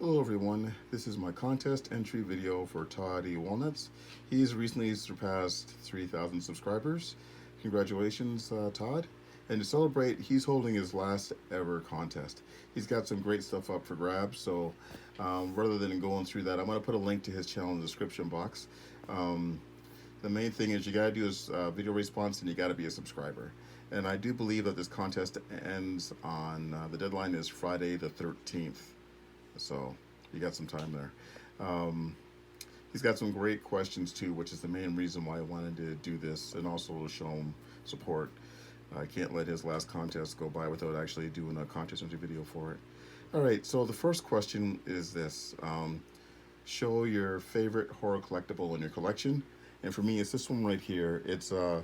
Hello everyone, this is my contest entry video for Todd Walnuts. He's recently surpassed 3,000 subscribers. Congratulations, Todd. And to celebrate, he's holding his last ever contest. He's got some great stuff up for grabs, so rather than going through that, I'm going to put a link to his channel in the description box. The main thing is you got to do is video response and you got to be a subscriber. And I do believe that this contest ends on, the deadline is Friday the 13th. So you got some time there. He's got some great questions too, which is the main reason why I wanted to do this, and also to show him support. I can't let his last contest go by without actually doing a contest entry video for it. All right, so the first question is this. Show your favorite horror collectible in your collection. And for me, it's this one right here. It's a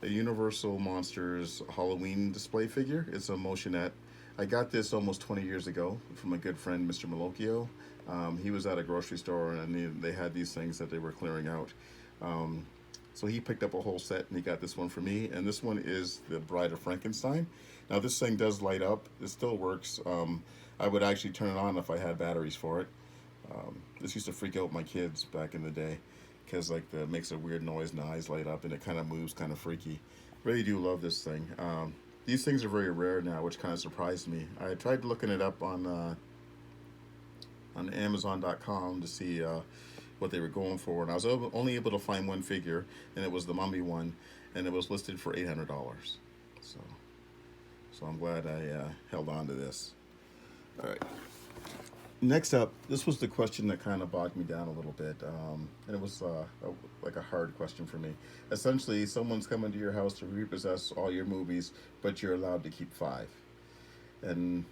Universal Monsters Halloween display figure. It's a motionette. I got this almost 20 years ago from a good friend, Mr. Malocchio. He was at a grocery store and they had these things that they were clearing out. So he picked up a whole set and he got this one for me. And this one is the Bride of Frankenstein. Now this thing does light up. It still works. I would actually turn it on if I had batteries for it. This used to freak out my kids back in the day because like it makes a weird noise and the eyes light up and it kind of moves kind of freaky. Really do love this thing. These things are very rare now, which kind of surprised me. I tried looking it up on Amazon.com to see what they were going for, and I was only able to find one figure, and it was the Mummy one, and it was listed for $800. So I'm glad I held on to this. All right. Next up, this was the question that kind of bogged me down a little bit, and it was like a hard question for me. Essentially, someone's coming to your house to repossess all your movies, but you're allowed to keep 5. And,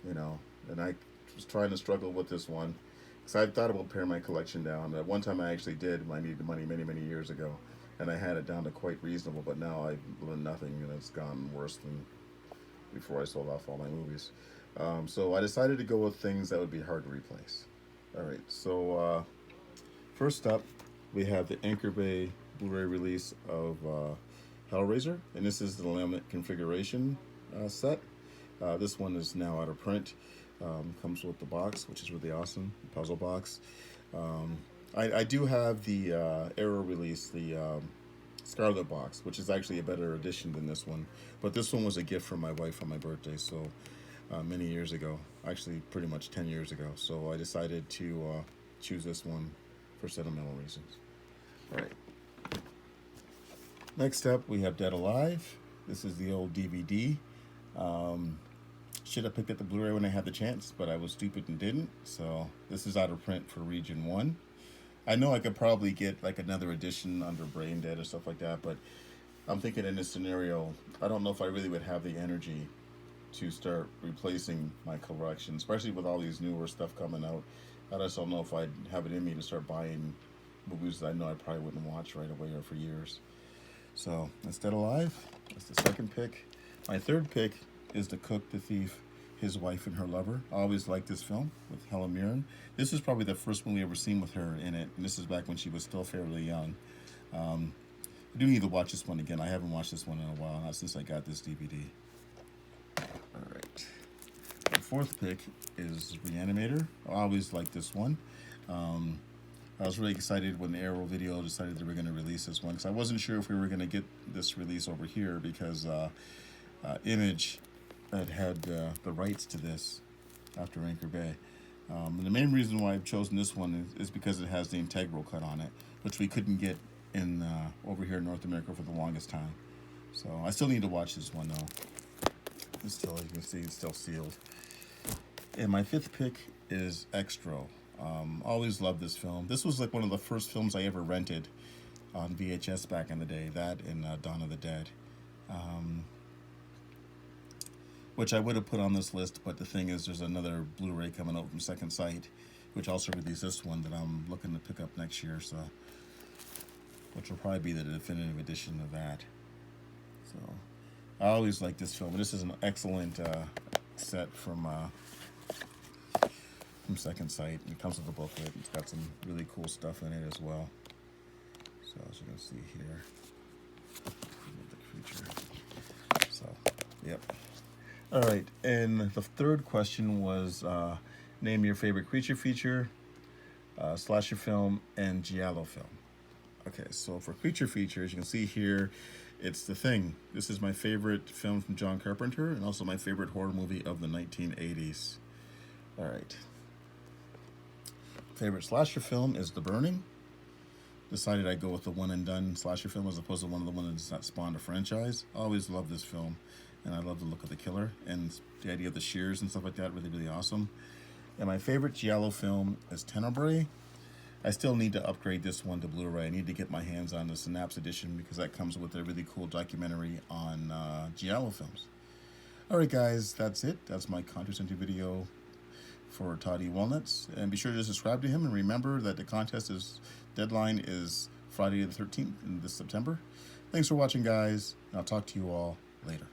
and I was trying to struggle with this one, because I thought about paring my collection down. At one time I actually did when I needed money many, many years ago, and I had it down to quite reasonable, but now I've learned nothing, and it's gone worse than before I sold off all my movies. So I decided to go with things that would be hard to replace. All right, so first up, we have the Anchor Bay Blu-ray release of Hellraiser, and this is the laminate configuration set. This one is now out of print. Comes with the box, which is really awesome, the puzzle box. I do have the Arrow release, the Scarlet box, which is actually a better edition than this one. But this one was a gift from my wife on my birthday, so many years ago, actually pretty much 10 years ago. So I decided to choose this one for sentimental reasons. All right. Next up, we have Dead Alive. This is the old DVD. Should have picked up the Blu-ray when I had the chance, but I was stupid and didn't. So this is out of print for Region 1. I know I could probably get like another edition under Brain Dead or stuff like that, but I'm thinking in this scenario, I don't know if I really would have the energy to start replacing my collection, especially with all these newer stuff coming out. I just don't know if I'd have it in me to start buying movies that I know I probably wouldn't watch right away or for years. So that's Dead Alive. That's the second pick. My third pick is The Cook, the Thief, His Wife, and Her Lover. I always liked this film with Helen Mirren. This is probably the first movie I've ever seen with her in it, and this is back when she was still fairly young. I do need to watch this one again. I haven't watched this one in a while, not since I got this DVD. All right. My fourth pick is Reanimator. I always liked this one. I was really excited when the Arrow Video decided they were going to release this one, because I wasn't sure if we were going to get this release over here, because Image had the rights to this after Anchor Bay. And the main reason why I've chosen this one is because it has the integral cut on it, which we couldn't get in over here in North America for the longest time. So I still need to watch this one though. It's still, as you can see, it's still sealed. And my fifth pick is Extra. Always loved this film. This was like one of the first films I ever rented on VHS back in the day. That and Dawn of the Dead. Which I would have put on this list, but the thing is there's another Blu-ray coming out from Second Sight, which also released this one that I'm looking to pick up next year, so which will probably be the definitive edition of that. So I always like this film. This is an excellent set from Second Sight. It comes with a booklet. It's got some really cool stuff in it as well. So as you can see here, the creature. So, yep. All right, and the third question was Name your favorite creature feature, slasher film, and giallo film. Okay, so for creature features, you can see here, it's The Thing. This is my favorite film from John Carpenter, and also my favorite horror movie of the 1980s. All right. Favorite slasher film is The Burning. Decided I'd go with the one and done slasher film as opposed to one of the ones that spawned a franchise. I always love this film, and I love the look of the killer, and the idea of the shears and stuff like that, really, really awesome. And my favorite giallo film is Tenebrae. I still need to upgrade this one to Blu-ray. I need to get my hands on the Synapse edition because that comes with a really cool documentary on giallo films. All right, guys, that's it. That's my contest entry video for Todd Walnuts. And be sure to subscribe to him. And remember that the contest deadline is Friday the 13th in this September. Thanks for watching, guys. And I'll talk to you all later.